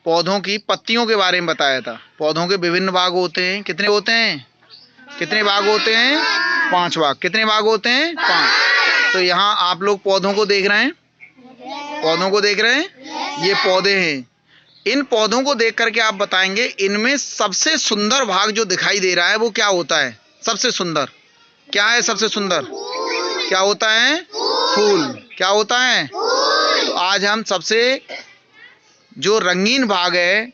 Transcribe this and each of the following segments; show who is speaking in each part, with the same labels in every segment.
Speaker 1: पौधों की पत्तियों के बारे में बताया था। पौधों के विभिन्न भाग होते हैं। कितने होते हैं? कितने भाग होते हैं? 5 भाग। कितने भाग होते हैं? 5। तो यहाँ आप लोग पौधों को देख रहे हैं, पौधों को देख रहे हैं, ये पौधे हैं। इन पौधों को देख करके आप बताएंगे इनमें सबसे सुंदर भाग जो दिखाई दे रहा है वो क्या होता है? सबसे सुंदर क्या है? सबसे सुंदर क्या होता है? फूल। क्या होता है? तो आज हम सबसे जो रंगीन भाग है,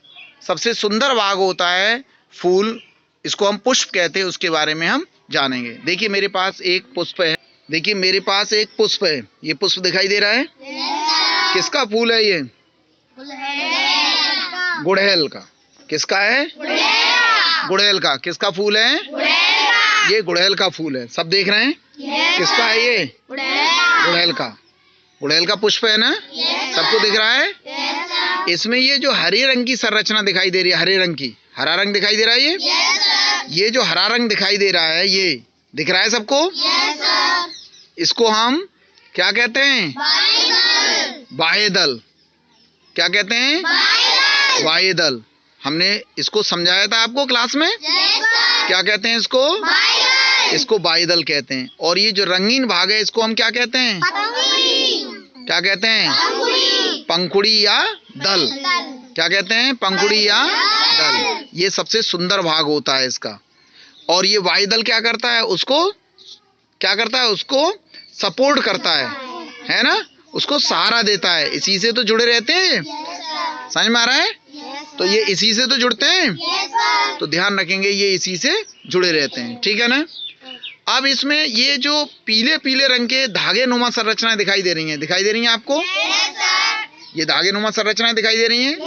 Speaker 1: सबसे सुंदर भाग होता है फूल, इसको हम पुष्प कहते हैं, उसके बारे में हम जानेंगे। देखिए मेरे पास एक पुष्प है, देखिए मेरे पास एक पुष्प है। ये पुष्प दिखाई दे रहा है? किसका फूल है ये? गुड़हल का। किसका है? गुड़हल का। किसका फूल है? ये गुड़हल का फूल है। सब देख रहे हैं? किसका है ये? गुड़हल का। गुड़हल का पुष्प है ना? सबको दिख रहा है? इसमें ये जो हरे रंग की संरचना दिखाई दे रही है, हरे रंग की, हरा रंग दिखाई दे रहा है, ये जो हरा रंग दिखाई दे रहा है, ये दिख रहा है सबको? इसको हम क्या कहते हैं? बाह्य दल। क्या कहते हैं? बाह्य दल। हमने इसको समझाया था आपको क्लास में। क्या कहते हैं इसको? इसको बाह्य दल कहते हैं। और ये जो रंगीन भाग है इसको हम क्या कहते हैं? क्या कहते हैं? पंखुड़ी या दल। क्या कहते हैं? पंखुड़ी या दल। ये सबसे सुंदर भाग होता है इसका। और ये बाह्य दल क्या करता है? उसको क्या करता है? उसको सपोर्ट करता है ना? उसको सहारा देता है। इसी से तो जुड़े रहते हैं। समझ में आ रहा है? तो ये इसी से तो जुड़ते हैं। तो ध्यान रखेंगे ये इसी से जुड़े रहते हैं। ठीक है ना? अब इसमें ये जो पीले पीले रंग के धागे नुमा संरचनाएं दिखाई दे रही हैं, दिखाई दे रही हैं आपको? ये धागे नुमा संरचनाएं दिखाई दे रही हैं?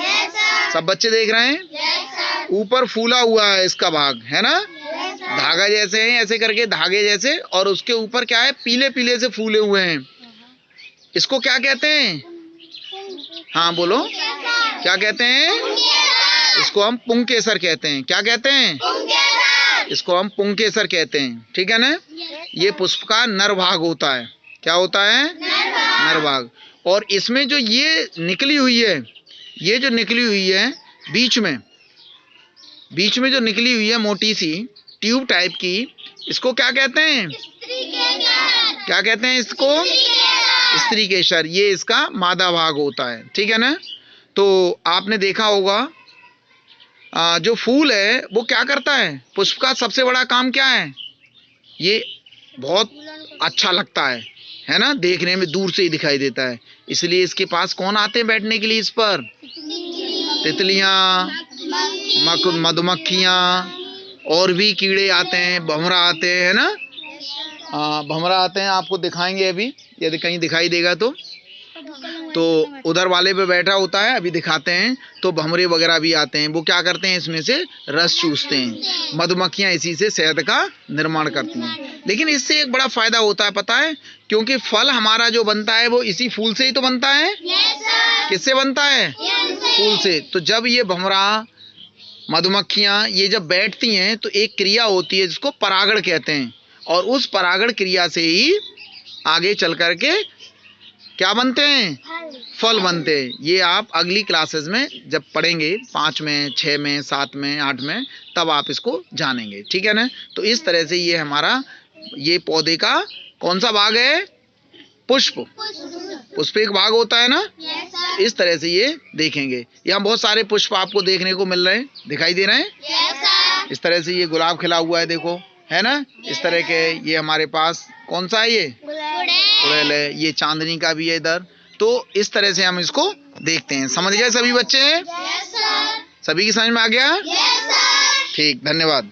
Speaker 1: सब बच्चे देख रहे हैं? ऊपर फूला हुआ है इसका भाग, है ना? धागा जैसे हैं, ऐसे करके धागे जैसे, और उसके ऊपर क्या है? पीले पीले से फूले हुए हैं। इसको क्या कहते हैं? हाँ बोलो, क्या कहते हैं? इसको हम पुंकेसर कहते हैं। क्या कहते हैं? इसको हम पुंकेसर कहते हैं। ठीक है ना? ये पुष्प का नर भाग होता है। क्या होता है? नर भाग। और इसमें जो ये निकली हुई है, ये जो निकली हुई है बीच में जो निकली हुई है मोटी सी ट्यूब टाइप की, इसको क्या कहते हैं? क्या कहते हैं इसको? स्त्री केसर। ये इसका मादा भाग होता है। ठीक है ना? तो आपने देखा होगा जो फूल है वो क्या करता है? पुष्प का सबसे बड़ा काम क्या है? ये बहुत अच्छा लगता है ना? देखने में दूर से ही दिखाई देता है। इसलिए इसके पास कौन आते हैं बैठने के लिए? इस पर तितलियां, मधुमक्खियां, और भी कीड़े आते हैं, भंवरा आते हैं, है ना? भंवरा आते हैं, आपको दिखाएंगे अभी, यदि कहीं दिखाई देगा तो उधर वाले पे बैठा होता है, अभी दिखाते हैं। तो भंवरे वगैरह भी आते हैं। वो क्या करते हैं? इसमें से रस चूसते हैं। मधुमक्खियां इसी से शहद का निर्माण करती हैं। लेकिन इससे एक बड़ा फायदा होता है, पता है? क्योंकि फल हमारा जो बनता है वो इसी फूल से ही तो बनता है। किससे बनता है? फूल से। तो जब ये भंवरा, मधुमक्खियां ये जब बैठती हैं तो एक क्रिया होती है जिसको परागण कहते हैं। और उस परागण क्रिया से ही आगे चल करके क्या बनते हैं? फल बनते हैं। ये आप अगली क्लासेस में जब पढ़ेंगे, 5 में, 6 में, 7 में, 8 में, तब आप इसको जानेंगे। ठीक है ना? तो इस तरह से ये हमारा ये पौधे का कौन सा भाग है? पुष्प। पुष्प एक भाग होता है ना? इस तरह से ये देखेंगे। यहाँ बहुत सारे पुष्प आपको देखने को मिल रहे हैं, दिखाई दे रहे हैं? इस तरह से ये गुलाब खिला हुआ है, देखो, है ना? इस तरह के ये हमारे पास कौन सा है? ये गुड़हल है। ये चांदनी का भी है इधर। तो इस तरह से हम इसको देखते हैं। समझ गए सभी बच्चे? सभी की समझ में आ गया? ठीक, धन्यवाद।